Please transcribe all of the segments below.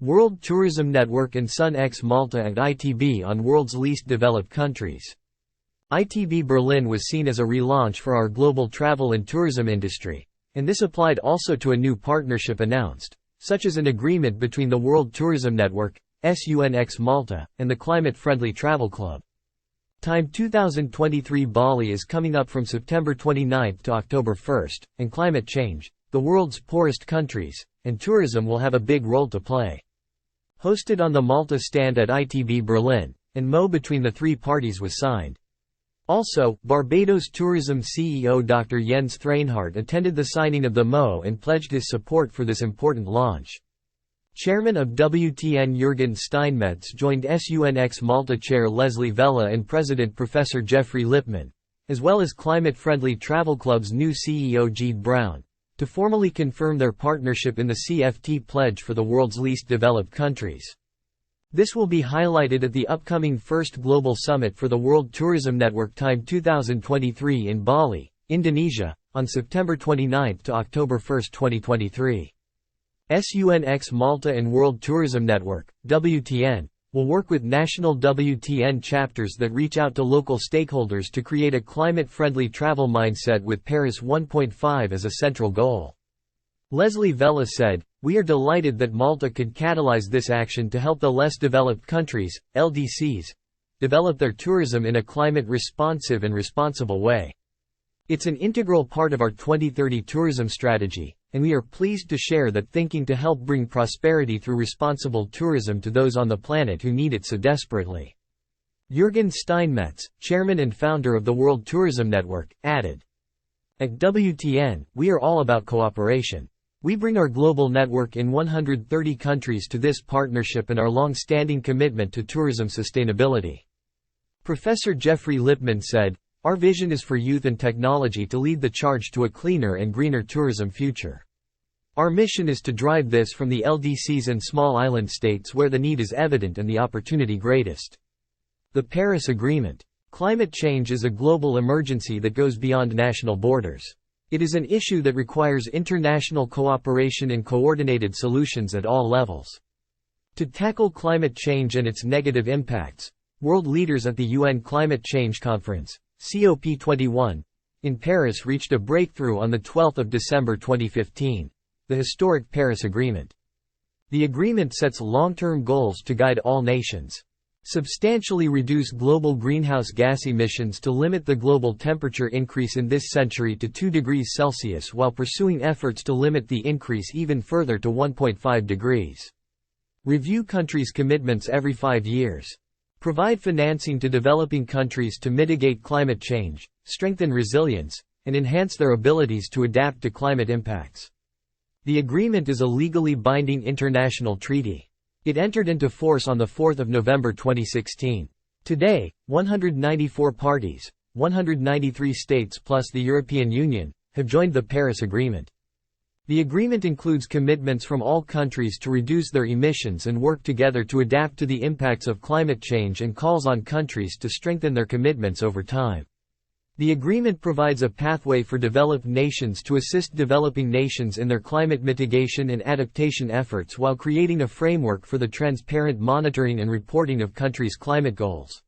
World Tourism Network and Sun X Malta and ITB on world's least developed countries. ITB Berlin was seen as a relaunch for our global travel and tourism industry, and this applied also to a new partnership announced, such as an agreement between the World Tourism Network, SUNX Malta, and the Climate Friendly Travel Club. Time 2023 Bali is coming up from September 29 to October 1, and climate change, the world's poorest countries, and tourism will have a big role to play. Hosted on the Malta stand at ITB Berlin, and MO between the three parties was signed. Also, Barbados Tourism CEO Dr. Jens Thrainhart attended the signing of the MO and pledged his support for this important launch. Chairman of WTN Jürgen Steinmetz joined SUNX Malta Chair Leslie Vella and President Professor Jeffrey Lipman, as well as Climate Friendly Travel Club's new CEO Gede Brown, to formally confirm their partnership in the CFT pledge for the world's least developed countries. This will be highlighted at the upcoming first Global Summit for the World Tourism Network Time 2023 in Bali, Indonesia, on September 29 to October 1, 2023. SUNX Malta and World Tourism Network, WTN, will work with national WTN chapters that reach out to local stakeholders to create a climate-friendly travel mindset with Paris 1.5 as a central goal. Leslie Vella said, "We are delighted that Malta could catalyze this action to help the less developed countries, LDCs, develop their tourism in a climate-responsive and responsible way. It's an integral part of our 2030 tourism strategy, and we are pleased to share that thinking to help bring prosperity through responsible tourism to those on the planet who need it so desperately." Jürgen Steinmetz, chairman and founder of the World Tourism Network, added, "At WTN, we are all about cooperation. We bring our global network in 130 countries to this partnership and our long-standing commitment to tourism sustainability." Professor Jeffrey Lipman said, "Our vision is for youth and technology to lead the charge to a cleaner and greener tourism future. Our mission is to drive this from the LDCs and small island states where the need is evident and the opportunity greatest." The Paris Agreement. Climate change is a global emergency that goes beyond national borders. It is an issue that requires international cooperation and coordinated solutions at all levels. To tackle climate change and its negative impacts, world leaders at the UN Climate Change Conference, COP21, in Paris reached a breakthrough on 12 December 2015, the historic Paris Agreement. The agreement sets long-term goals to guide all nations. Substantially reduce global greenhouse gas emissions to limit the global temperature increase in this century to 2 degrees Celsius while pursuing efforts to limit the increase even further to 1.5 degrees. Review countries' commitments every 5 years. Provide financing to developing countries to mitigate climate change, strengthen resilience, and enhance their abilities to adapt to climate impacts. The agreement is a legally binding international treaty. It entered into force on 4 November 2016. Today, 194 parties, 193 states plus the European Union, have joined the Paris Agreement. The agreement includes commitments from all countries to reduce their emissions and work together to adapt to the impacts of climate change and calls on countries to strengthen their commitments over time. The agreement provides a pathway for developed nations to assist developing nations in their climate mitigation and adaptation efforts while creating a framework for the transparent monitoring and reporting of countries' climate goals.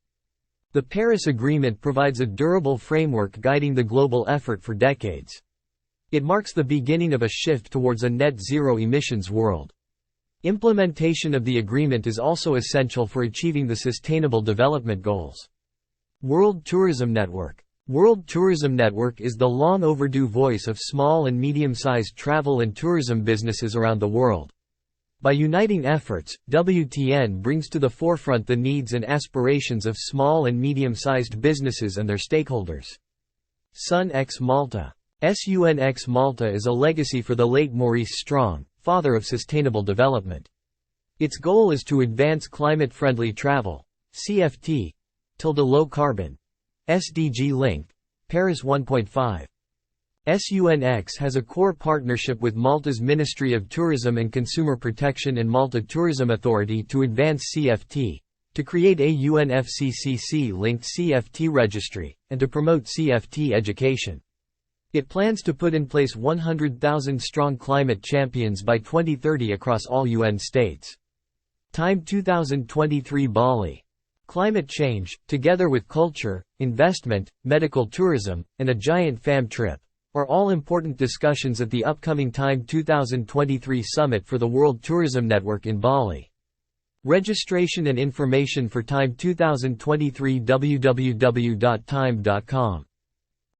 The Paris Agreement provides a durable framework guiding the global effort for decades. It marks the beginning of a shift towards a net-zero emissions world. Implementation of the agreement is also essential for achieving the Sustainable Development Goals. World Tourism Network. World Tourism Network is the long-overdue voice of small and medium-sized travel and tourism businesses around the world. By uniting efforts, WTN brings to the forefront the needs and aspirations of small and medium-sized businesses and their stakeholders. Sun X Malta. SUNX Malta is a legacy for the late Maurice Strong, father of sustainable development. Its goal is to advance climate-friendly travel, CFT, low carbon, SDG-linked, Paris 1.5. SUNX has a core partnership with Malta's Ministry of Tourism and Consumer Protection and Malta Tourism Authority to advance CFT, to create a UNFCCC-linked CFT registry, and to promote CFT education. It plans to put in place 100,000 strong climate champions by 2030 across all UN states. Time 2023 Bali. Climate change, together with culture, investment, medical tourism, and a giant fam trip, are all important discussions at the upcoming Time 2023 Summit for the World Tourism Network in Bali. Registration and information for Time 2023 www.time.com